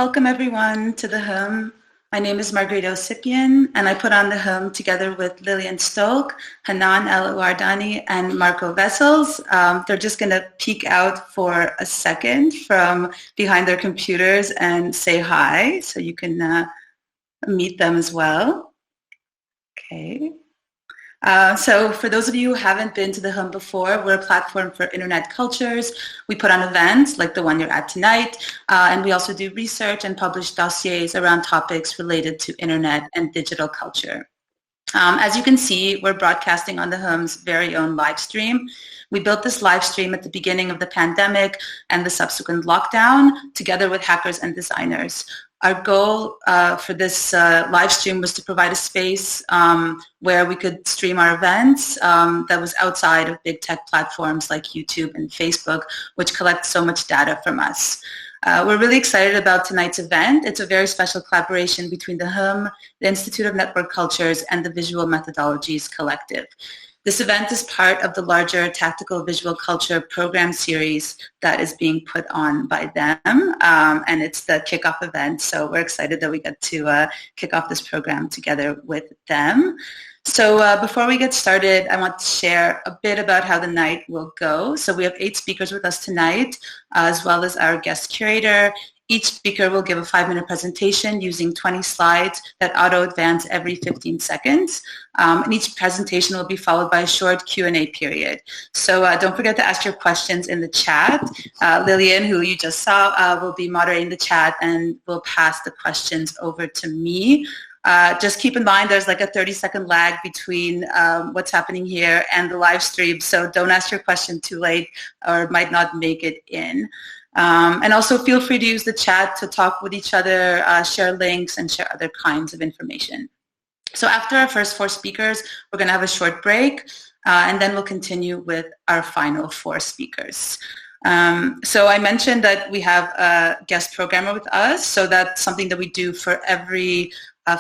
welcome everyone to the HUM. My name is Margarita Osipian, and I put on the HUM together with Lillian Stoke, Hanan El-Wardani, and Marco Vessels. They're just going to peek out for a second from behind their computers and say hi, so you can meet them as well. Okay. So for those of you who haven't been to the HUM before, we're a platform for internet cultures. We put on events like the one you're at tonight, and we also do research and publish dossiers around topics related to internet and digital culture. As you can see, we're broadcasting on the HUM's very own live stream. We built this live stream at the beginning of the pandemic and the subsequent lockdown together with hackers and designers. Our goal for this live stream was to provide a space where we could stream our events that was outside of big tech platforms like YouTube and Facebook, which collect so much data from us. We're really excited about tonight's event. It's a very special collaboration between the HUM, the Institute of Network Cultures, and the Visual Methodologies Collective. This event is part of the larger Tactical Visual Culture program series that is being put on by them, and it's the kickoff event, so we're excited that we get to kick off this program together with them. So before we get started, I want to share a bit about how the night will go. So we have 8 speakers with us tonight, as well as our guest curator. Each speaker will give a 5-minute presentation using 20 slides that auto-advance every 15 seconds. And each presentation will be followed by a short Q&A period. So don't forget to ask your questions in the chat. Lillian, who you just saw, will be moderating the chat and will pass the questions over to me. Just keep in mind there's like a 30-second lag between what's happening here and the live stream, so don't ask your question too late or it might not make it in. And also feel free to use the chat to talk with each other, share links, and share other kinds of information. So after our first 4 speakers, we're going to have a short break, and then we'll continue with our final 4 speakers. So I mentioned that we have a guest programmer with us, so that's something that we do for every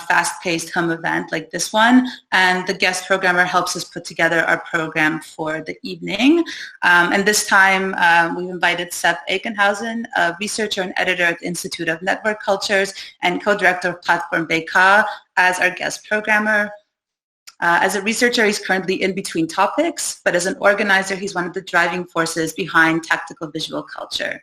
fast-paced HUM event like this one, and the guest programmer helps us put together our program for the evening. And this time we've invited Sepp Eckenhaussen, a researcher and editor at the Institute of Network Cultures and co-director of Platform BK, as our guest programmer. As a researcher, he's currently in between topics, but as an organizer, he's one of the driving forces behind tactical visual culture.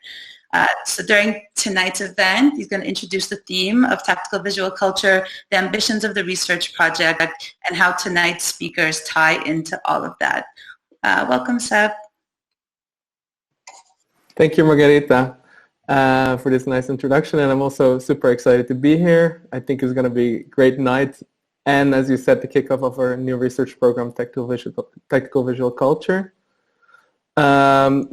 So during tonight's event, he's going to introduce the theme of tactical visual culture, the ambitions of the research project, and how tonight's speakers tie into all of that. Welcome, Sepp. Thank you, Margarita, for this nice introduction, and I'm also super excited to be here. I think it's going to be a great night, and as you said, the kickoff of our new research program, Tactical Visual Culture.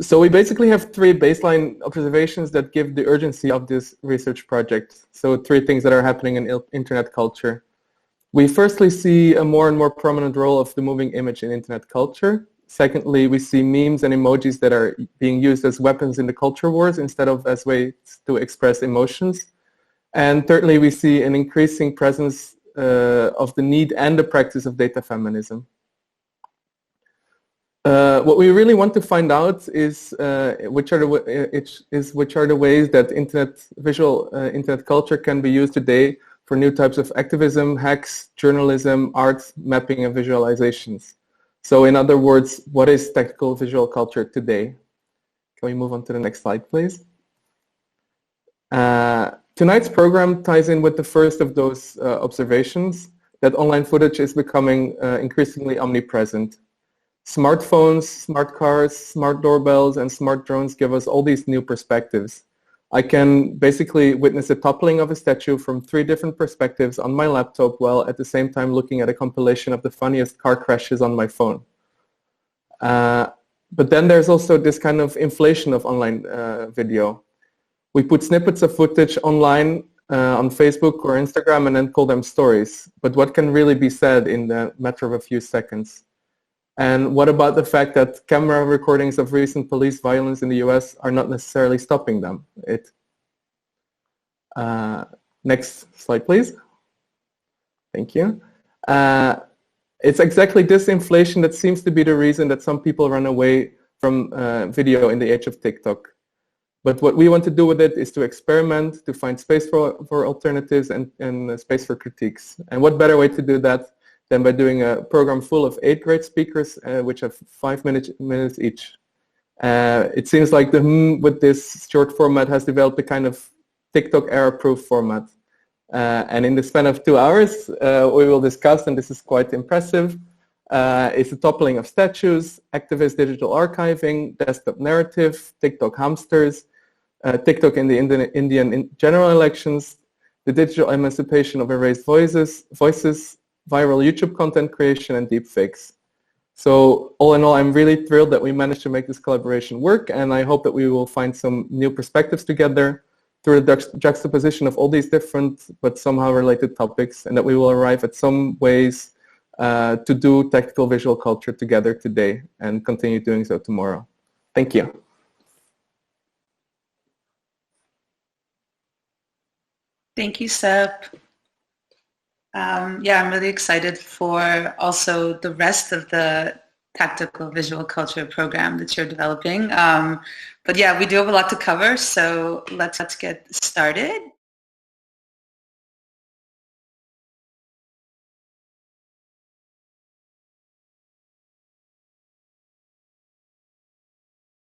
So we basically have 3 baseline observations that give the urgency of this research project. So 3 things that are happening in internet culture. We firstly see a more and more prominent role of the moving image in internet culture. Secondly, we see memes and emojis that are being used as weapons in the culture wars instead of as ways to express emotions. And thirdly, we see an increasing presence of the need and the practice of data feminism. What we really want to find out is which are the ways that internet culture can be used today for new types of activism, hacks, journalism, art, mapping, and visualizations. So in other words, what is tactical visual culture today? Can we move on to the next slide, please? Tonight's program ties in with the first of those observations, that online footage is becoming increasingly omnipresent. Smartphones, smart cars, smart doorbells, and smart drones give us all these new perspectives. I can basically witness a toppling of a statue from 3 different perspectives on my laptop while at the same time looking at a compilation of the funniest car crashes on my phone. But then there's also this kind of inflation of online video. We put snippets of footage online on Facebook or Instagram and then call them stories. But what can really be said in the matter of a few seconds? And what about the fact that camera recordings of recent police violence in the US are not necessarily stopping them? Next slide, please. Thank you. It's exactly this inflation that seems to be the reason that some people run away from video in the age of TikTok. But what we want to do with it is to experiment, to find space for alternatives and space for critiques. And what better way to do that than by doing a program full of 8 great speakers, which have 5 minutes each. It seems like the with this short format has developed a kind of TikTok era-proof format. And in the span of 2 hours, we will discuss, and this is quite impressive, is the toppling of statues, activist digital archiving, desktop narrative, TikTok hamsters, TikTok in the Indian general elections, the digital emancipation of erased voices, viral YouTube content creation, and deepfakes. So all in all, I'm really thrilled that we managed to make this collaboration work, and I hope that we will find some new perspectives together through the juxtaposition of all these different but somehow related topics, and that we will arrive at some ways to do tactical visual culture together today and continue doing so tomorrow. Thank you. Thank you, Sepp. Yeah, I'm really excited for also the rest of the tactical visual culture program that you're developing. But yeah, we do have a lot to cover, so let's get started.